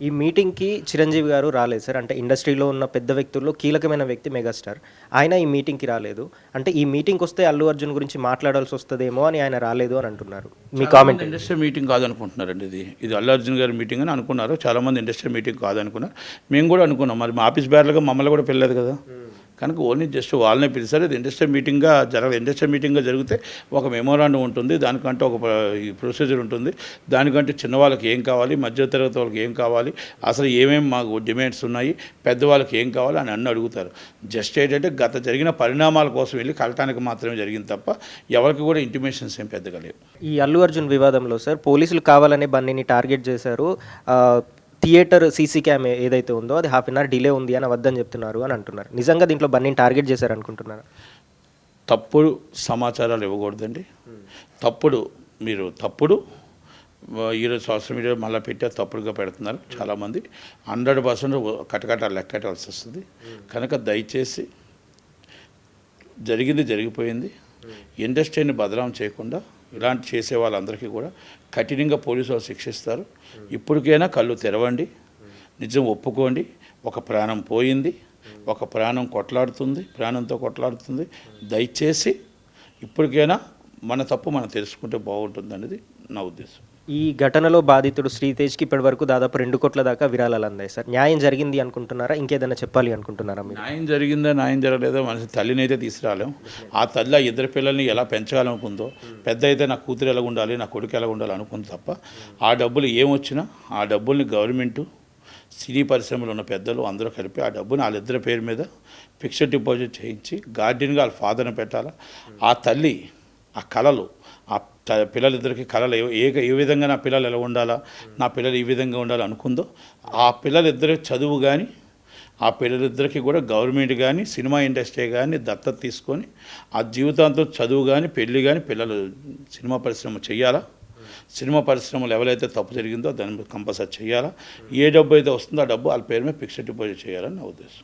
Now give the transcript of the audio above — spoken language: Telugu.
ఈ మీటింగ్‌కి చిరంజీవి గారు రాలేదు సార్. అంటే ఇండస్ట్రీలో ఉన్న పెద్ద వ్యక్తుల్లో కీలకమైన వ్యక్తి మెగాస్టార్. ఆయన ఈ మీటింగ్‌కి రాలేదు. అంటే ఈ మీటింగ్‌కొస్తే అల్లు అర్జున్ గురించి మాట్లాడాల్సొస్తదేమో అని ఆయన రాలేదు అని అంటున్నారు. మీ కామెంట్ ఏంటి? ఇండస్ట్రీ మీటింగ్ కాదనుకుంటున్నారండి. ఇది అల్లు అర్జున్ గారి మీటింగ్ అని అనుకున్నారు. చాలామంది ఇండస్ట్రీ మీటింగ్ కాదనుకున్నారు. మేము కూడా అనుకున్నాం. మరి మా ఆఫీస్ బ్యారర్‌గా మమ్మల్ని కూడా పిలలేదు కదా. కనుక ఓన్లీ జస్ట్ వాళ్ళనే పిలిచారు. ఇది ఇండస్ట్రీ మీటింగ్గా ఇండస్ట్రీ మీటింగ్గా జరిగితే ఒక మెమోరాండం ఉంటుంది. దానికంటే ఒక ఈ ప్రొసీజర్ ఉంటుంది. దానికంటే చిన్నవాళ్ళకి ఏం కావాలి, మధ్యతరగతి వాళ్ళకి ఏం కావాలి, అసలు ఏమేమి మాకు డిమాండ్స్ ఉన్నాయి, పెద్దవాళ్ళకి ఏం కావాలి అని అన్నీ అడుగుతారు. జస్ట్ ఏంటంటే గత జరిగిన పరిణామాల కోసం వెళ్ళి కలటానికి మాత్రమే జరిగింది తప్ప ఎవరికి కూడా ఇంటిమేషన్స్ ఏం పెద్దగా లేవు. ఈ అల్లు అర్జున్ వివాదంలో సార్ పోలీసులు కావాలనే బన్నీని టార్గెట్ చేశారు. థియేటర్ సీసీ క్యామ్ ఏదైతే ఉందో అది హాఫ్ అన్ అవర్ డిలే ఉంది అని వద్దని చెప్తున్నారు అని అంటున్నారు. నిజంగా దీంట్లో బన్నీని టార్గెట్ చేశారు అనుకుంటున్నారు? తప్పుడు సమాచారాలు ఇవ్వకూడదండి. తప్పుడు ఈరోజు సోషల్ మీడియా మళ్ళీ పెట్టారు, తప్పుడుగా పెడుతున్నారు చాలామంది. 100% కటకట లెక్కటాల్సి వస్తుంది. కనుక దయచేసి జరిగిపోయింది. ఇండస్ట్రీని బదనాం చేయకుండా ఇలాంటి చేసే వాళ్ళందరికీ కూడా కఠినంగా పోలీసు వాళ్ళు శిక్షిస్తారు. ఇప్పటికైనా కళ్ళు తెరవండి, నిజం ఒప్పుకోండి. ఒక ప్రాణం పోయింది, ఒక ప్రాణం ప్రాణంతో కొట్లాడుతుంది. దయచేసి ఇప్పటికైనా మన తప్పు మనం తెలుసుకుంటే బాగుంటుంది అనేది నా ఉద్దేశం. ఈ ఘటనలో బాధితుడు శ్రీతేజ్కి ఇప్పటివరకు దాదాపు 2 కోట్ల దాకా విరాళాలు అందాయి సార్. న్యాయం జరిగింది అనుకుంటున్నారా? ఇంకేదైనా చెప్పాలి అనుకుంటున్నారా మీరు? న్యాయం జరిగిందా న్యాయం జరగలేదో మనిషి తల్లిని అయితే తీసుకురాలేం. ఆ తల్లి ఆ ఇద్దరు పిల్లల్ని ఎలా పెంచాలనుకుందో, పెద్ద అయితే నా కూతురు ఎలా ఉండాలి, నా కొడుకు ఎలా ఉండాలి అనుకుంది తప్ప ఆ డబ్బులు ఏమొచ్చినా ఆ డబ్బుల్ని గవర్నమెంటు, సినీ పరిశ్రమలో ఉన్న పెద్దలు అందరూ కలిపి ఆ డబ్బుని వాళ్ళిద్దరి పేరు మీద ఫిక్స్డ్ డిపాజిట్ చేయించి గార్డెన్గా వాళ్ళ ఫాదర్ని పెట్టాలా. ఆ తల్లి ఆ కళలు, ఆ పిల్లలిద్దరికి కళలు ఏ విధంగా నా పిల్లలు ఎలా ఉండాలా, నా పిల్లలు ఈ విధంగా ఉండాలి అనుకుందో, ఆ పిల్లలిద్దరి చదువు కానీ ఆ పిల్లలిద్దరికీ కూడా గవర్నమెంట్ కానీ సినిమా ఇండస్ట్రీ కానీ దత్తత తీసుకొని ఆ జీవితాంతం చదువు కానీ పెళ్ళి కానీ పిల్లలు సినిమా పరిశ్రమ చేయాలా. సినిమా పరిశ్రమలు ఎవరైతే తప్పు జరిగిందో దాన్ని కంపల్సరీ చేయాలా. ఏ డబ్బు అయితే వస్తుందో ఆ డబ్బు వాళ్ళ పేరు మీద ఫిక్స్డ్ డిపాజిట్ చేయాలని నా ఉద్దేశం.